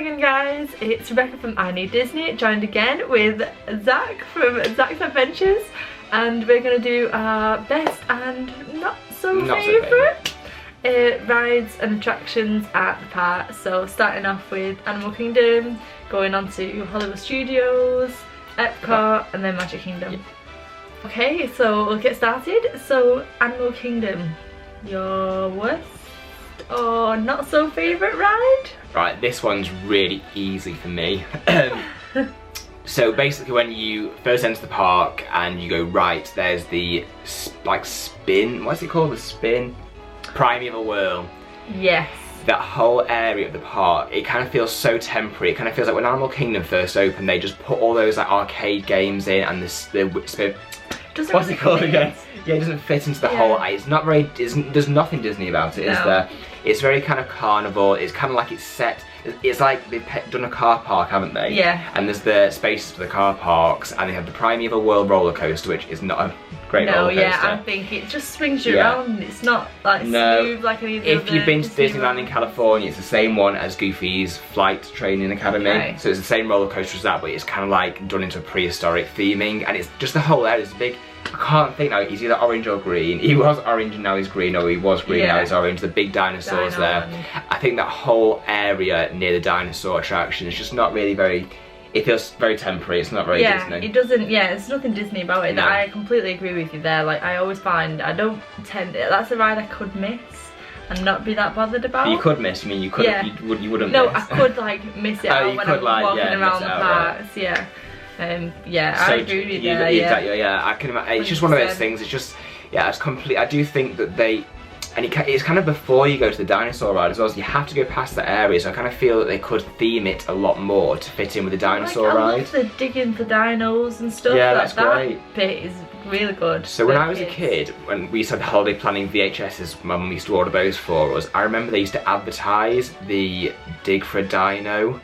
again, guys. It's Rebecca from I Need Disney, joined again with Zach from Zach's Adventures, and we're going to do our best and not so favourite rides and attractions at the park. So starting off with Animal Kingdom, going on to Hollywood Studios, Epcot and then Magic Kingdom. Yeah. Okay, so we'll get started. So Animal Kingdom, your worst or not so favourite ride? Right, this one's really easy for me. So basically when you first enter the park and you go right, there's the spin, what's it called, the spin? Primeval Whirl. Yes. That whole area of the park, it kind of feels so temporary. It kind of feels like when Animal Kingdom first opened, they just put all those like arcade games in and the spin. What's it called again? Yeah, it doesn't fit into the whole. It's not very. There's nothing Disney about it, is there? It's very kind of carnival. It's kind of like it's set. It's like they've done a car park, haven't they? Yeah. And there's the spaces for the car parks, and they have the Primeval Whirl roller coaster, which is not a great roller coaster. Yeah, I think it just swings you around. It's not like smooth like any of the If you've been to Disneyland in California, it's the same one as Goofy's Flight Training Academy. Okay. So it's the same roller coaster as that, but it's kind of like done into a prehistoric theming, and it's just the whole area is big. I can't think now, he's either orange or green. He was orange and now he's green, or he was green now he's orange. The big dinosaurs there. I think that whole area near the dinosaur attraction is just not really very, it feels very temporary, it's not very Disney. It doesn't, there's nothing Disney about it. No. I completely agree with you there. Like, I always find, I don't tend, that's a ride I could miss and not be that bothered about. But you could miss, I mean, you could, you wouldn't miss. I could like miss it out when I'm walking around the parks, I agree with you there, I can imagine. It's just one of those things. It's just, it's complete. I do think that they, and it's kind of before you go to the dinosaur ride as well. So you have to go past that area. So I kind of feel that they could theme it a lot more to fit in with the dinosaur ride. I love the digging for dinos and stuff. Yeah, that's great. That bit is really good. So when I was a kid, when we used to have the holiday planning VHSs, my mum used to order those for us. I remember they used to advertise the dig for a dino.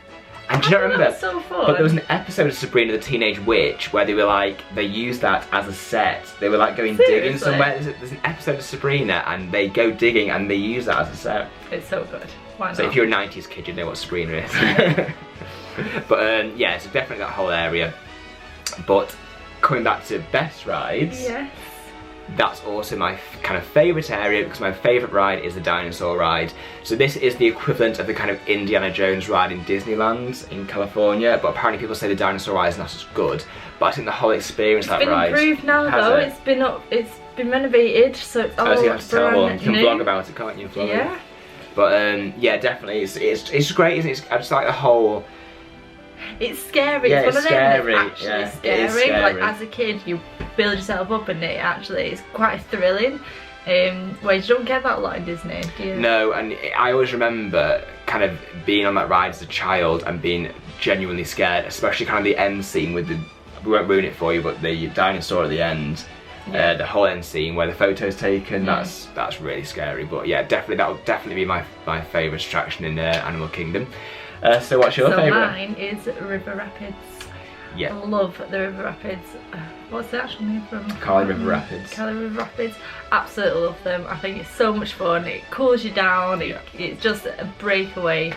And do you not remember? That was so fun. But there was an episode of Sabrina the Teenage Witch where they were like, they used that as a set. They were like going digging somewhere. There's an episode of Sabrina and they go digging and they use that as a set. It's so good. Why not? So if you're a 90s kid, you know what Sabrina is. But so definitely that whole area. But coming back to best rides. Yes. That's also my kind of favourite area because my favourite ride is the dinosaur ride. So this is the equivalent of the kind of Indiana Jones ride in Disneyland in California, but apparently people say the dinosaur ride is not as good. But I think the whole experience of that ride... It's been improved now though, it's been renovated, so it's all so you have to tell everyone. You can vlog about it, can't you? Yeah. But definitely, it's great, isn't it? I just like the whole... It's scary. Yeah, it's one of them that's actually scary. Like as a kid, you build yourself up, and it actually is quite thrilling. Where you don't get that a lot in Disney, do you? No, and I always remember kind of being on that ride as a child and being genuinely scared, especially kind of the end scene with the. We won't ruin it for you, but the dinosaur at the end. The whole end scene where the photo's taken, that's really scary. But yeah, that would definitely be my favourite attraction in Animal Kingdom. So what's your favourite? Mine is River Rapids. Yeah. I love the River Rapids. What's the actual name from? Cali River Rapids. Cali River Rapids. Absolutely love them. I think it's so much fun. It cools you down. It's just a breakaway.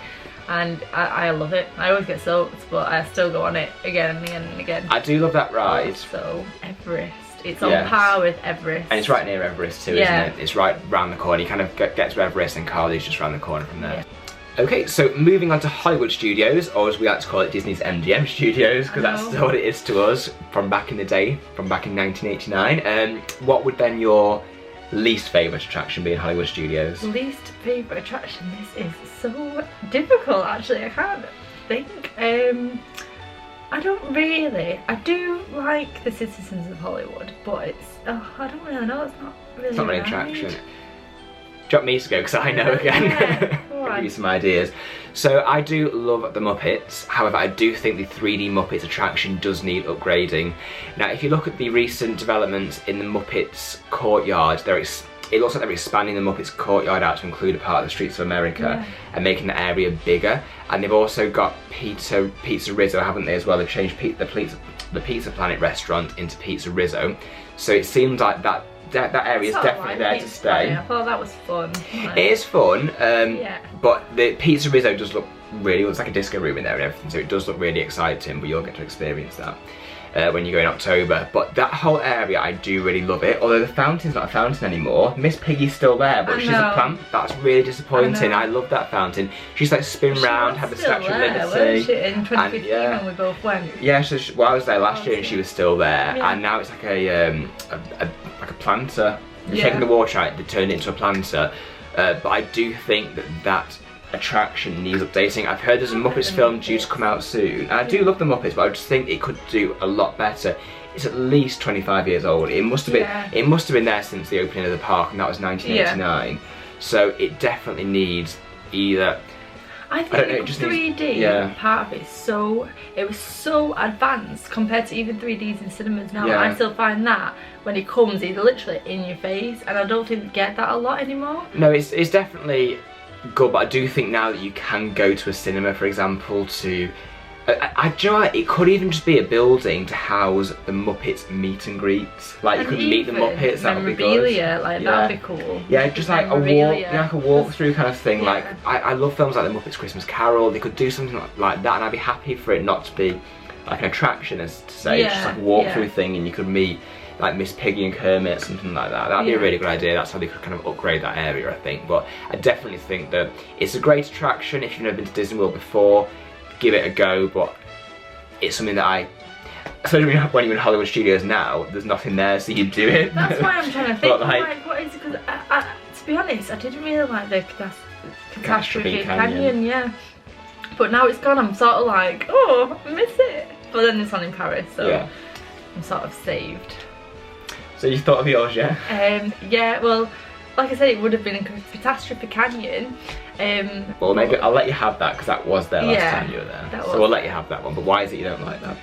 And I love it. I always get soaked, but I still go on it again and again and again. I do love that ride. So, Everest. It's on par with Everest. And it's right near Everest too, isn't it? It's right round the corner. You kind of get to Everest and Cali's just round the corner from there. Yeah. Okay, so moving on to Hollywood Studios, or as we like to call it, Disney's MGM Studios, because that's what it is to us from back in the day, from back in 1989. What would then your least favourite attraction be in Hollywood Studios? Least favourite attraction? This is so difficult, actually. I can't think. I don't really. I do like the Citizens of Hollywood, but it's, I don't really know. It's not really. It's not an attraction. Do you want me to go, because I know again? I'll give you some ideas. So I do love the Muppets, however I do think the 3D Muppets attraction does need upgrading. Now if you look at the recent developments in the Muppets courtyard, it looks like they're expanding the Muppets courtyard out to include a part of the Streets of America and making the area bigger. And they've also got Pizza Rizzo, haven't they, as well? They've changed the Pizza Planet restaurant into Pizza Rizzo. So it seems like that area is definitely there to stay. I thought that was fun. It is fun, but the Pizza Rizzo does look really looks like a disco room in there and everything, so it does look really exciting, but you'll get to experience that when you go in October. But that whole area, I do really love it, although the fountain's not a fountain anymore. Miss Piggy's still there, but she's a plant. That's really disappointing. I love that fountain. She's like spin round, had the Statue of Liberty. She in 2015 when we both went. Yeah, so well, I was there last year and she was still there, and now it's like a planter. You're taking the water out, they turned it into a planter. But I do think that attraction needs updating. I've heard there's a Muppets film due to come out soon, and I do love the Muppets, but I just think it could do a lot better. It's at least 25 years old. It must have been. It must have been there since the opening of the park, and that was 1989. So it definitely needs either. I think the 3D part of it was so advanced compared to even 3Ds in cinemas now. And I still find that when it comes, it's literally in your face, and I don't think we get that a lot anymore. No, it's definitely good, but I do think now that you can go to a cinema, for example, to do you know what? It could even just be a building to house the Muppets meet and greets. Like, you could meet the Muppets, that would be good. Like, that'd be cool. Yeah, just like a walk, like a walk-through kind of thing. Like, I love films like The Muppets Christmas Carol. They could do something like that, and I'd be happy for it not to be like an attraction, as to say, just like a walk-through thing, and you could meet like Miss Piggy and Kermit, something like that. That'd be a really good idea. That's how they could kind of upgrade that area, I think. But I definitely think that it's a great attraction. If you've never been to Disney World before, give it a go. But it's something that especially when you're in Hollywood Studios now, there's nothing there, so you do it. That's why I'm trying to think. Like, what is it? Because to be honest, I didn't really like the Catastrophe Canyon. But now it's gone, I'm sort of like, oh, I miss it. But then it's on in Paris, so I'm sort of saved. So you thought of yours, yeah? Yeah, well, like I said, it would have been a Catastrophe Canyon. Well, maybe I'll let you have that, because that was there last time you were there. So we'll let you have that one. But why is it you don't like that?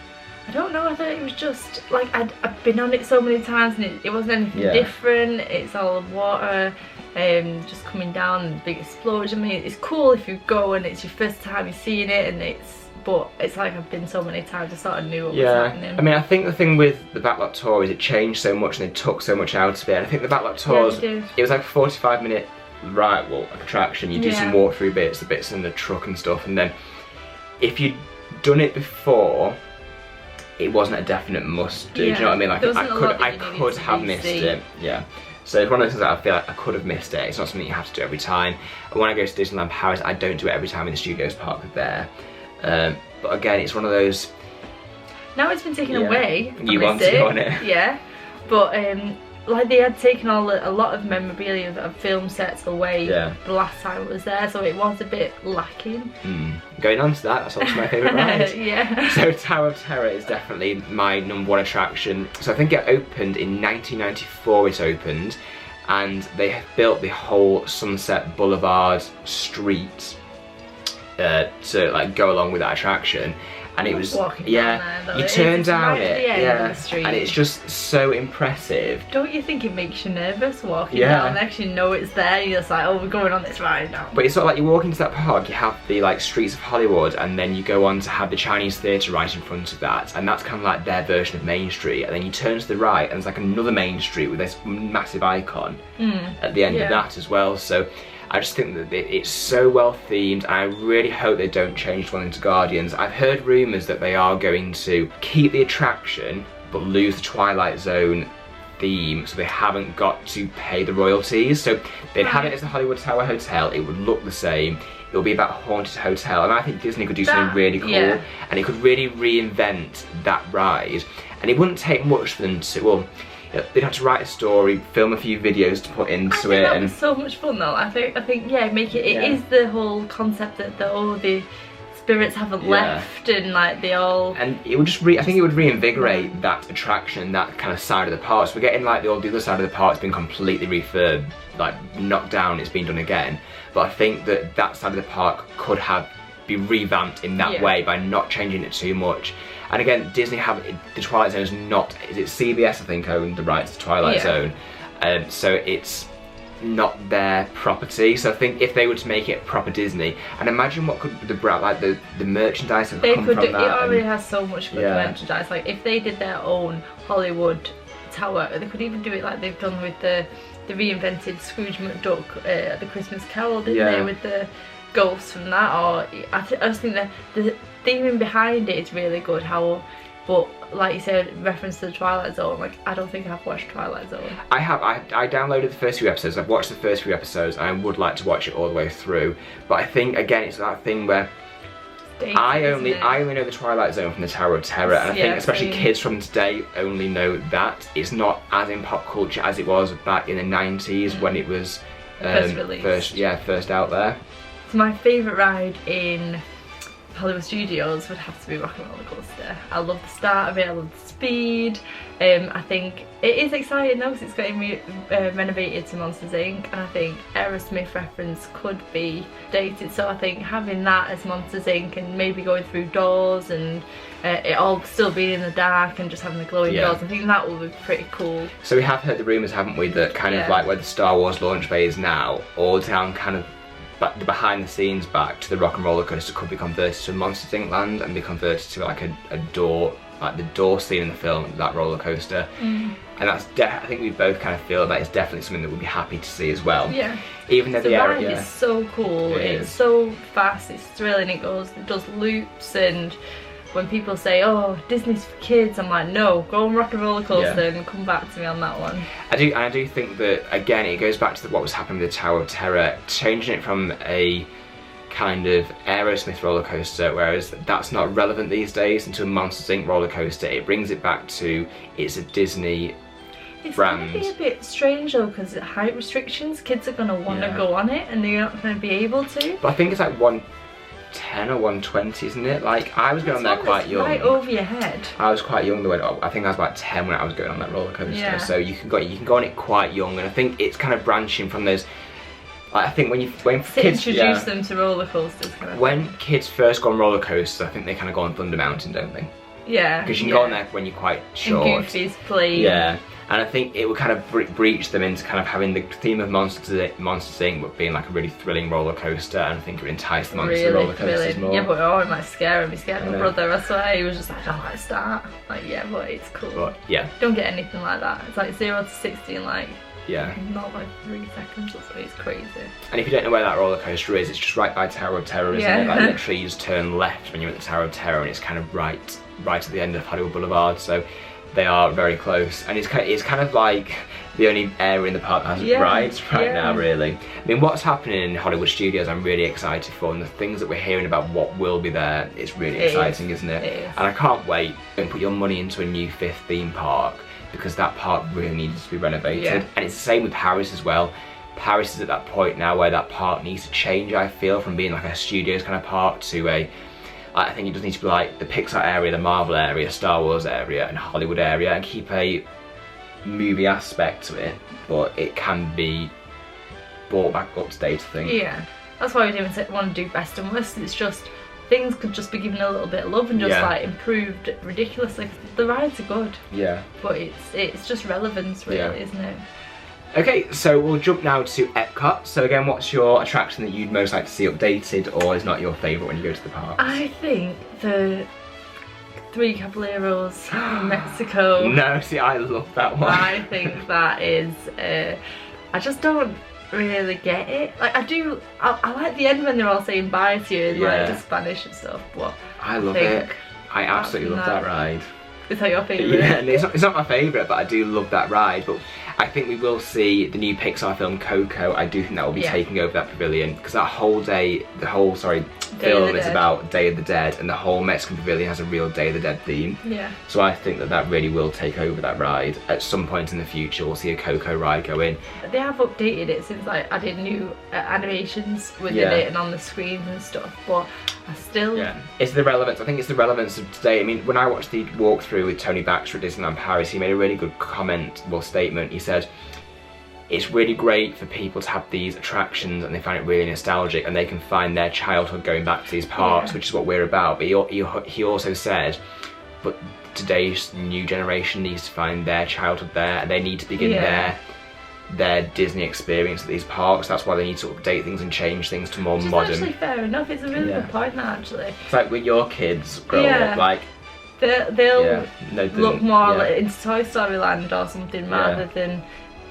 I don't know, I thought it was just, like, I've been on it so many times and it wasn't anything different. It's all water just coming down, big explosion. I mean, it's cool if you go and it's your first time you're seeing it, and but it's like I've been so many times, I sort of knew what was happening. I mean, I think the thing with the Backlot Tour is it changed so much and they took so much out of it. And I think the Backlot Tours, it was like a 45-minute attraction. You do some walk-through bits, the bits in the truck and stuff, and then if you'd done it before, it wasn't a definite must do. Do you know what I mean? Like, I could have missed it. Yeah. So it's one of those things that I feel like I could have missed it. It's not something you have to do every time. And when I go to Disneyland Paris, I don't do it every time in the Studios Park there. But again, it's one of those. Now it's been taken away. You want to go on it? Yeah. But like they had taken a lot of memorabilia of film sets away the last time it was there, so it was a bit lacking. Going on to that's also my favourite ride. So Tower of Terror is definitely my #1 attraction. So I think it opened in 1994. It opened, and they have built the whole Sunset Boulevard street to like go along with that attraction. And it was, you turn down it, and it's just so impressive. Don't you think it makes you nervous walking down and actually know it's there? You're just like, oh, we're going on this ride now. But it's sort of like you walk into that park, you have the like streets of Hollywood, and then you go on to have the Chinese theatre right in front of that, and that's kind of like their version of Main Street. And then you turn to the right, and there's like another Main Street with this massive icon at the end of that as well. So I just think that it's so well themed, and I really hope they don't change one into Guardians. I've heard rumours that they are going to keep the attraction but lose the Twilight Zone theme, so they haven't got to pay the royalties. So they'd have it as the Hollywood Tower Hotel, it would look the same, it'll be about a haunted hotel, and I think Disney could do something really cool, and it could really reinvent that ride. And it wouldn't take much for them to, well, they'd have to write a story, film a few videos to put into it. That'd be so much fun though. I think make it. It is the whole concept that the spirits haven't left, and like they all. And it would just I think it would reinvigorate that attraction, that kind of side of the park. So we're getting like the other side of the park's been completely refurbed, like knocked down. It's been done again. But I think that side of the park could be revamped in that way by not changing it too much. And again, Disney the Twilight Zone is not, is it CBS I think owned the rights to Twilight Zone, so it's not their property. So I think if they were to make it proper Disney, and imagine what could the merchandise that could come from that. It already has so much good merchandise. Like if they did their own Hollywood Tower, they could even do it like they've done with the reinvented Scrooge McDuck, the Christmas Carol, didn't they? With the ghosts from that, or I just think that the theming behind it is really good. But like you said, reference to the Twilight Zone, like I don't think I've watched Twilight Zone. I have. I downloaded the first few episodes. I've watched the first few episodes, and I would like to watch it all the way through. But I think again, it's that thing where I only know the Twilight Zone from the Tower of Terror, and I think especially kids from today only know that. It's not as in pop culture as it was back in the 90s when it was first out there. So my favourite ride in Hollywood Studios would have to be Rock and Roller Coaster. I love the start of it, I love the speed. I think it is exciting though because it's getting renovated to Monsters Inc. and I think Aerosmith reference could be dated, so I think having that as Monsters Inc. and maybe going through doors and it all still being in the dark and just having the glowing doors, I think that will be pretty cool. So we have heard the rumours, haven't we, that kind of like where the Star Wars launch bay is now, all down kind of the behind the scenes back to the Rock and Roller Coaster could be converted to Monsters Inc. land and be converted to like a door, like the door scene in the film, that roller coaster. And that's I think we both kind of feel that it's definitely something that we'd be happy to see as well. Yeah. Even though the ride is so cool, it's so fast, it's thrilling, it does loops, and when people say, oh, Disney's for kids, I'm like, no, go on Rock and Roller Coaster and come back to me on that one. I do think that, again, it goes back to what was happening with the Tower of Terror, changing it from a kind of Aerosmith roller coaster, whereas that's not relevant these days, into a Monsters Inc. roller coaster. It brings it back to, it's a Disney brand. It's going to be a bit strange though, because of height restrictions, kids are going to want to go on it and they're not going to be able to. But I think it's like 110 or 120, isn't it? Like, I was going on there quite young. Right over your head. I was quite young. I think I was about 10 when I was going on that roller coaster. So you can go on it quite young, and I think it's kind of branching from those. Like, I think when kids introduce them to roller coasters. Kind of when kids first go on roller coasters, I think they kind of go on Thunder Mountain, don't they? Yeah. Because you can go on there when you're quite short. And Goofy's playing. Yeah. And I think it would kind of breach them into kind of having the theme of Monsters Inc. being like a really thrilling roller coaster, and I think it would entice them onto the roller coasters more. Yeah, but it might scare him. He scared my brother. I swear, he was just like, I don't like start. Like, yeah, but it's cool. But, yeah. Don't get anything like that. It's like 0 to 60 in like not like 3 seconds or so. It's crazy. And if you don't know where that roller coaster is, it's just right by Tower of Terror, isn't it? Like, literally, you just turn left when you're at the Tower of Terror, and it's kind of right at the end of Hollywood Boulevard. So they are very close, and it's kind of like the only area in the park that has rides right now, really. I mean, what's happening in Hollywood Studios, I'm really excited for, and the things that we're hearing about what will be there, it's really exciting, isn't it? It is. And I can't wait to put your money into a new 5th theme park, because that park really needs to be renovated. And it's the same with Paris as well. Paris is at that point now where that park needs to change, I feel, from being like a studios kind of park to a, I think it does need to be like the Pixar area, the Marvel area, Star Wars area, and Hollywood area, and keep a movie aspect to it, but it can be brought back up to date, I think. Yeah, that's why we didn't even want to do best and worst. It's just things could just be given a little bit of love and just like improved ridiculously. The rides are good. Yeah. But it's just relevance, really, isn't it? Okay, so we'll jump now to Epcot. So again, what's your attraction that you'd most like to see updated, or is not your favourite when you go to the park? I think the 3 Caballeros in Mexico. No, see, I love that one. I think that is, I just don't really get it. Like, I like the end when they're all saying bye to you in like the Spanish and stuff, but I love it. I absolutely love that ride. Is that your favourite? Yeah, and it's not my favourite, but I do love that ride. But I think we will see the new Pixar film Coco. I do think that will be taking over that pavilion, because that whole film is about Day of the Dead, and the whole Mexican pavilion has a real Day of the Dead theme. Yeah. So I think that really will take over that ride. At some point in the future, we'll see a Coco ride go in. They have updated it since like added new animations within it and on the screens and stuff, but I still... Yeah, it's the relevance. I think it's the relevance of today. I mean, when I watched the walkthrough with Tony Baxter at Disneyland Paris, he made a really good statement. He said, it's really great for people to have these attractions and they find it really nostalgic, and they can find their childhood going back to these parks, which is what we're about. But he also said, but today's new generation needs to find their childhood there, and they need to begin their Disney experience at these parks. That's why they need to update things and change things to more modern. It's actually fair enough. It's a really good point, that, actually. It's like when your kids grow up, like they'll look more like into Toy Story Land or something rather than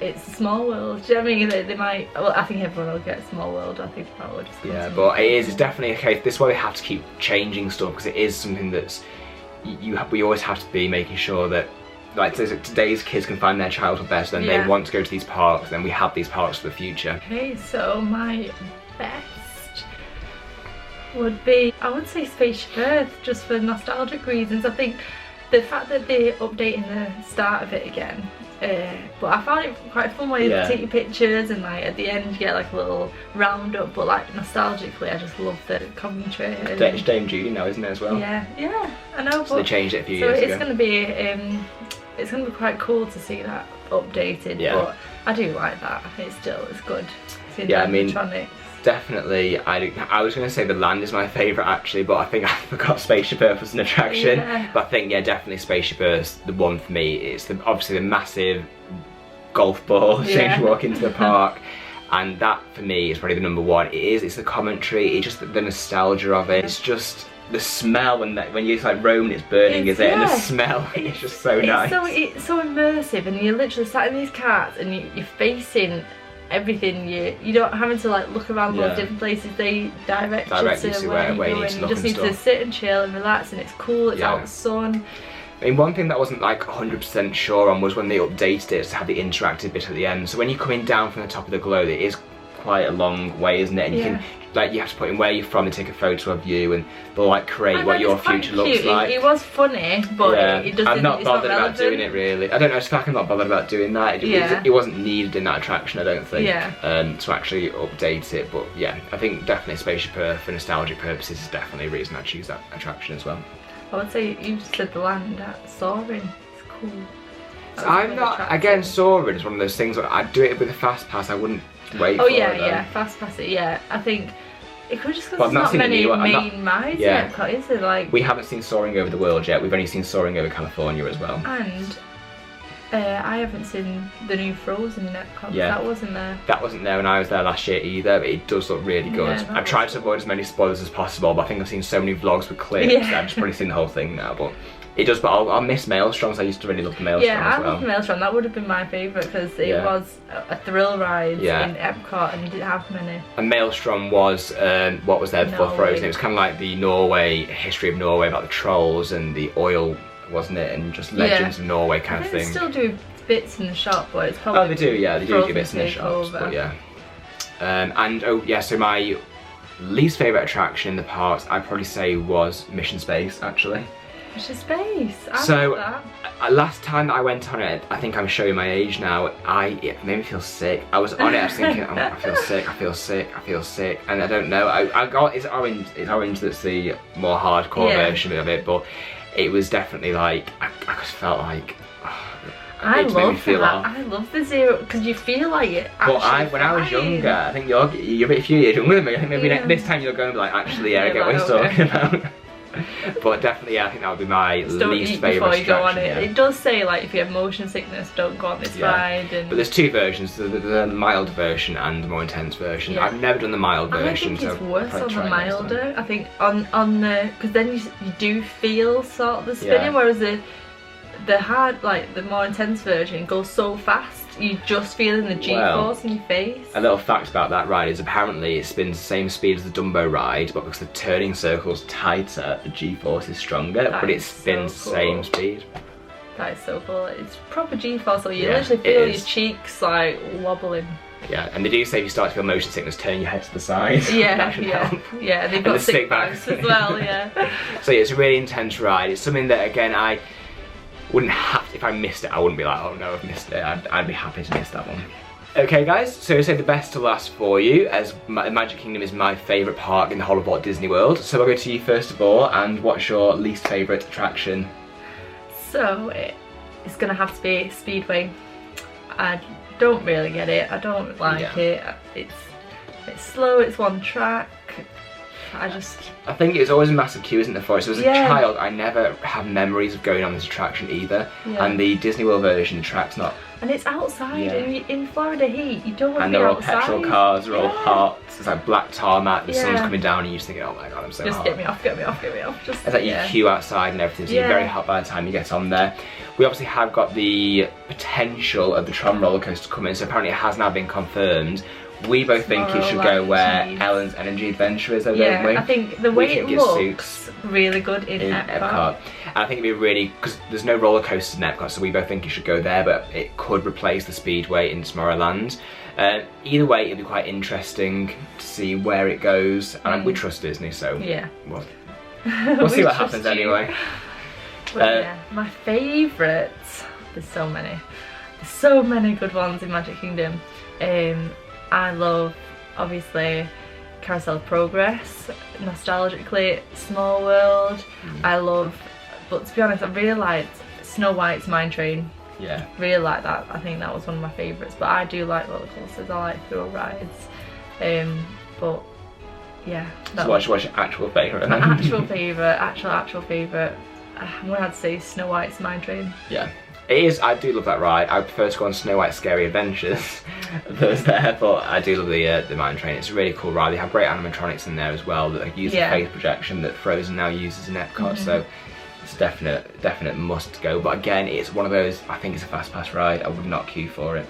it's a small world. Do you know what I mean? They might, well, I think everyone will get Small World. I think that will just continue. Yeah, but it's definitely a case. This is why we have to keep changing stuff, because it is something that's we always have to be making sure that, like, today's kids can find their childhood best, and they want to go to these parks, then we have these parks for the future. Okay, so my best would be, I would say Spaceship Earth, just for nostalgic reasons. I think the fact that they're updating the start of it again, but I found it quite a fun way to take your pictures, and like at the end you get like a little roundup, but like nostalgically I just love the commentary. It's Dame Judy now, isn't it, as well? Yeah, I know. So they changed it a few years ago. It's going to be quite cool to see that updated, but I do like that. It's good. Yeah, I mean, definitely, I was going to say the land is my favourite actually, but I think I forgot Spaceship Earth was an attraction. But I think, yeah, definitely Spaceship Earth's the one for me. It's obviously the massive golf ball as soon as you walk into the park. And that for me is probably the number one. It's the commentary, it's just the nostalgia of it. It's just the smell when you're like roaming, it's burning, is it? And the smell, it's just so nice. It's so immersive, and you're literally sat in these carts and you're facing everything. You're not having to like look around all the different places. They direct you to where you go, and you just need to sit and chill and relax, and it's cool, it's out in the sun. I mean, one thing that I wasn't like 100% sure on was when they updated it to have the interactive bit at the end. So when you're coming down from the top of the globe, it is quite a long way, isn't it? And you can, like, you have to put in where you're from and take a photo of you, and they'll like create what your future looks like. It was funny, but it doesn't. I'm not bothered about doing it really. I don't know, I just feel like I'm not bothered about doing that. It wasn't needed in that attraction, I don't think. To actually update it, but yeah, I think definitely Spaceship Earth for nostalgic purposes is definitely a reason I choose that attraction as well. I would say you just said the land at Soaring. It's cool. So I'm not, again, Soaring is one of those things where I'd do it with a fast pass, I wouldn't wait for it. Fast pass it, I think it could just because there's not many main rides in Epcot, is there? Like, we haven't seen Soaring over the world yet, we've only seen Soaring over California as well. And I haven't seen the new Frozen in Epcot, that wasn't there. That wasn't there when I was there last year either, but it does look really good. I've tried to avoid as many spoilers as possible, but I think I've seen so many vlogs with clips, I've just probably seen the whole thing now, but it does, but I'll miss Maelstrom, so I used to really love the Maelstrom as well. Yeah, I love Maelstrom, that would have been my favourite, because it was a thrill ride in Epcot, and you didn't have many. And Maelstrom was, what was there before Frozen? It was kind of like the history of Norway, about the trolls and the oil, wasn't it? And just legends of Norway kind of thing. They still do bits in the shop, but it's probably... Oh, they do, they do bits in the shops, but so my least favourite attraction in the parks, I'd probably say, was Mission Space, actually. Mission Space? Last time that I went on it, I think I'm showing my age now, it made me feel sick. I was on it, I was thinking, I feel sick, and I don't know, it's orange that's the more hardcore version of it, but it was definitely like, I just felt like, I love the zero, because you feel like it actually when I was younger, I think you're a few years younger than me, I think maybe this time you're going to be like, actually, I get what he's talking about. But definitely, I think that would be my least favourite attraction. It does say, like, if you have motion sickness, don't go on this ride. But there's two versions, the mild version and the more intense version. I've never done the mild version. I think it's worse on the milder. I think on the, because then you do feel sort of the spinning, whereas the hard, like the more intense version goes so fast, you just feeling the G-force in your face. A little fact about that ride is apparently it spins the same speed as the Dumbo ride, but because the turning circle's tighter, the G-force is stronger, but it spins the same speed. That is so cool. It's proper G-force, so you literally feel your cheeks like wobbling. Yeah, and they do say if you start to feel motion sickness, turn your head to the side. That should help. Yeah, they've got stick bags as well, So yeah, it's a really intense ride. It's something that, again, I wouldn't have to, if I missed it, I wouldn't be like, oh no, I've missed it. I'd be happy to miss that one. Okay guys, so I saved the best to last for you, as Magic Kingdom is my favourite park in the whole of Walt Disney World. So I'll go to you first of all, and what's your least favourite attraction? So it's gonna have to be Speedway. I don't really get it, I don't like it. It's slow, it's one track. I think it's always a massive queue, isn't there, for it? So as a child, I never have memories of going on this attraction either. And the Disney World version, the track's not. And it's outside, in Florida heat, you don't want to be outside. And they're all petrol cars, they're all hot, it's like black tarmac, the sun's coming down and you're just thinking, oh my god, I'm so hot. Just get me off, get me off, get me off. Just, it's like you queue outside and everything, so you're very hot by the time you get on there. We obviously have got the potential of the Tron roller coaster coming, so apparently it has now been confirmed. We both think it should go where Ellen's Energy Adventure is, don't we? I think the way it looks really good in Epcot. And I think it'd be really, because there's no roller coasters in Epcot, so we both think it should go there, but it could replace the Speedway in Tomorrowland. Either way, it'll be quite interesting to see where it goes, and we trust Disney, so we'll see what happens anyway. But my favourites, there's so many good ones in Magic Kingdom. I love, obviously, Carousel of Progress, nostalgically, Small World. I love, but to be honest, I really liked Snow White's Mine Train. Yeah. Really like that. I think that was one of my favourites. But I do like roller coasters. I like thrill rides. But yeah. So what's your actual favourite? My actual favourite. I'm gonna have to say Snow White's Mine Train. Yeah. It is, I do love that ride. I prefer to go on Snow White's Scary Adventures that's there, but I do love the Mine Train. It's a really cool ride. They have great animatronics in there as well that use the face projection that Frozen now uses in Epcot, so it's a definite must go. But again, it's one of those, I think it's a fast pass ride. I would not queue for it.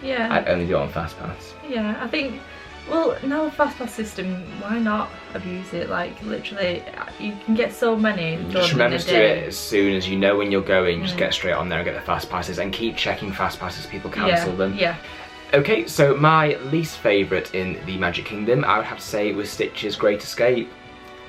Yeah. I'd only do it on fast pass. Yeah, I think, well, now the fast pass system, why not abuse it? Like, literally, you can get so many done. Just remember to do it as soon as you know when you're going. Just get straight on there and get the fast passes, and keep checking fast passes. People cancel them. Yeah. Okay, so my least favourite in the Magic Kingdom, I would have to say, was Stitch's Great Escape.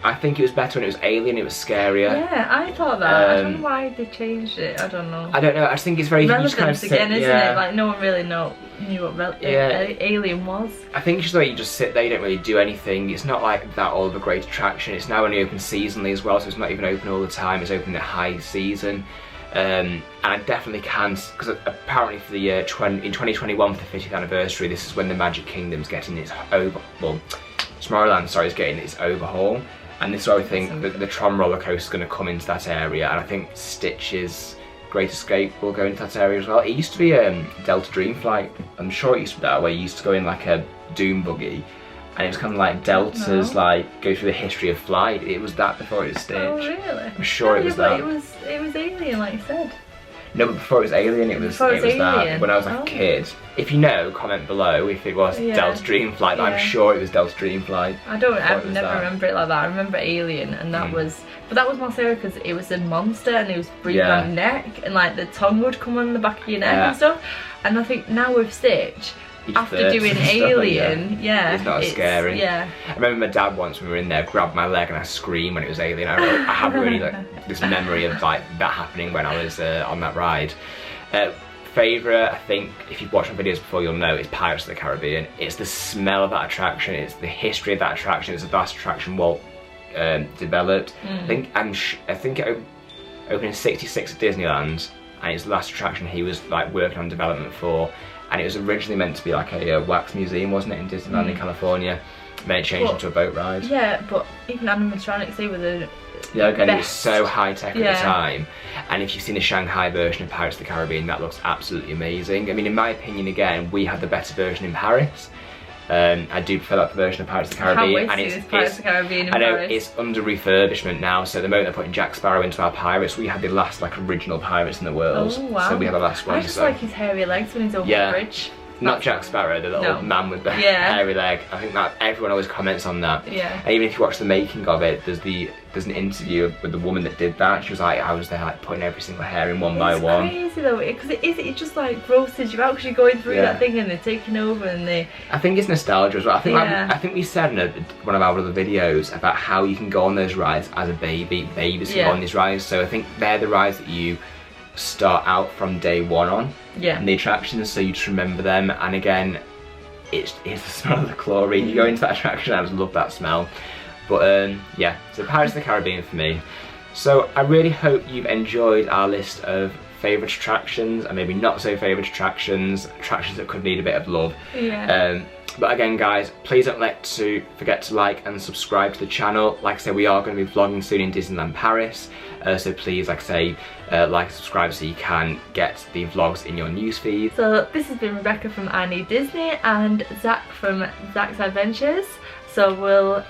I think it was better when it was Alien, it was scarier. Yeah, I thought that. I don't know why they changed it, I don't know. I don't know, I just think it's very... relevance kind of again, isn't it? Like, no one really knew what Alien was. I think it's just the way you just sit there, you don't really do anything. It's not like that all of a great attraction. It's now only open seasonally as well, so it's not even open all the time. It's open at high season. And I definitely can, because apparently for the in 2021 for the 50th anniversary, this is when the Magic Kingdom's getting its Tomorrowland, sorry, is getting its overhaul. And this is where I think that the Tron roller coaster is going to come into that area, and I think Stitch's Great Escape will go into that area as well. It used to be Delta Dream Flight. I'm sure it used to be that way. You used to go in like a Doom buggy, and it was kind of like Delta's like go through the history of flight. It was that before it was Stitch. Oh really? I'm sure it was that. It was Alien, like you said. No, but before it was Alien, it was that. When I was like a kid. If you know, comment below if it was Delta Dream Flight, but I'm sure it was Delta Dream Flight. I never remember it like that. I remember Alien, and that was, but that was more serious because it was a monster and it was breathing on your neck, and like the tongue would come on the back of your neck and stuff. And I think now with Stitch, after doing Alien, it's not as scary. Yeah. I remember my dad once when we were in there grabbed my leg and I screamed when it was Alien. I have really like this memory of like that happening when I was on that ride. Favourite, I think, if you've watched my videos before, you'll know, it's Pirates of the Caribbean. It's the smell of that attraction, it's the history of that attraction. It's the last attraction Walt developed. I think it opened in '66 at Disneyland, and it's the last attraction he was like working on development for. And it was originally meant to be like a wax museum, wasn't it, in Disneyland in California? And then it changed into a boat ride. Yeah, but even animatronics, they were the again, it was so high tech at the time. And if you've seen the Shanghai version of Pirates of the Caribbean, that looks absolutely amazing. I mean, in my opinion, again, we had the better version in Paris. I do prefer that version of Pirates of the Caribbean. And it's Pirates of the Caribbean in I know Paris. It's under refurbishment now, so the moment they're putting Jack Sparrow into our Pirates, we had the last like original Pirates in the world. Oh wow. So we had the last one. I just like his hairy legs when he's over the bridge. Not Jack Sparrow, the little man with the hairy leg. I think that everyone always comments on that. Yeah. And even if you watch the making of it, there's an interview with the woman that did that. She was like, I was there like putting every single hair in one by one. It's crazy though, because it just like grosses you out because you're going through that thing and they're taking over and they... I think it's nostalgia as well. I think we said in one of our other videos about how you can go on those rides as a baby. Babies can go on these rides. So I think they're the rides that you start out from day one on. And the attractions, so you just remember them. And again, it's the smell of the chlorine. You go into that attraction, I just love that smell. But yeah, so Pirates of the Caribbean for me. So I really hope you've enjoyed our list of favourite attractions and maybe not so favourite attractions that could need a bit of love. But again guys, please don't forget to like and subscribe to the channel. Like I said, we are going to be vlogging soon in Disneyland Paris, so please, like I say, like and subscribe so you can get the vlogs in your newsfeed. So this has been Rebecca from I Need Disney and Zach from Zach's Adventures. So we'll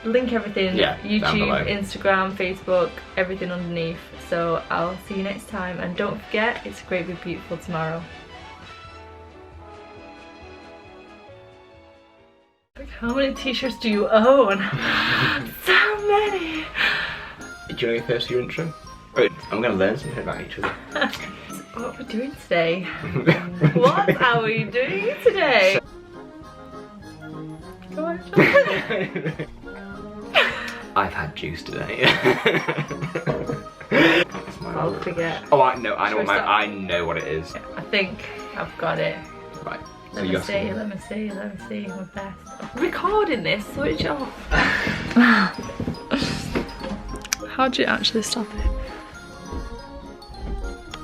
link everything, YouTube, Instagram, Facebook, everything underneath. So I'll see you next time, and don't forget, it's a great big beautiful tomorrow. How many t-shirts do you own? So many! Do you want to go first for your intro? Wait, I'm going to learn something about each other. What are we doing today? What are we doing today? Go on, John. I've had juice today. I'll forget. Oh, I know what it is. I think I've got it. Right. Let me see my best. I'm recording this, switch off. How do you actually stop it?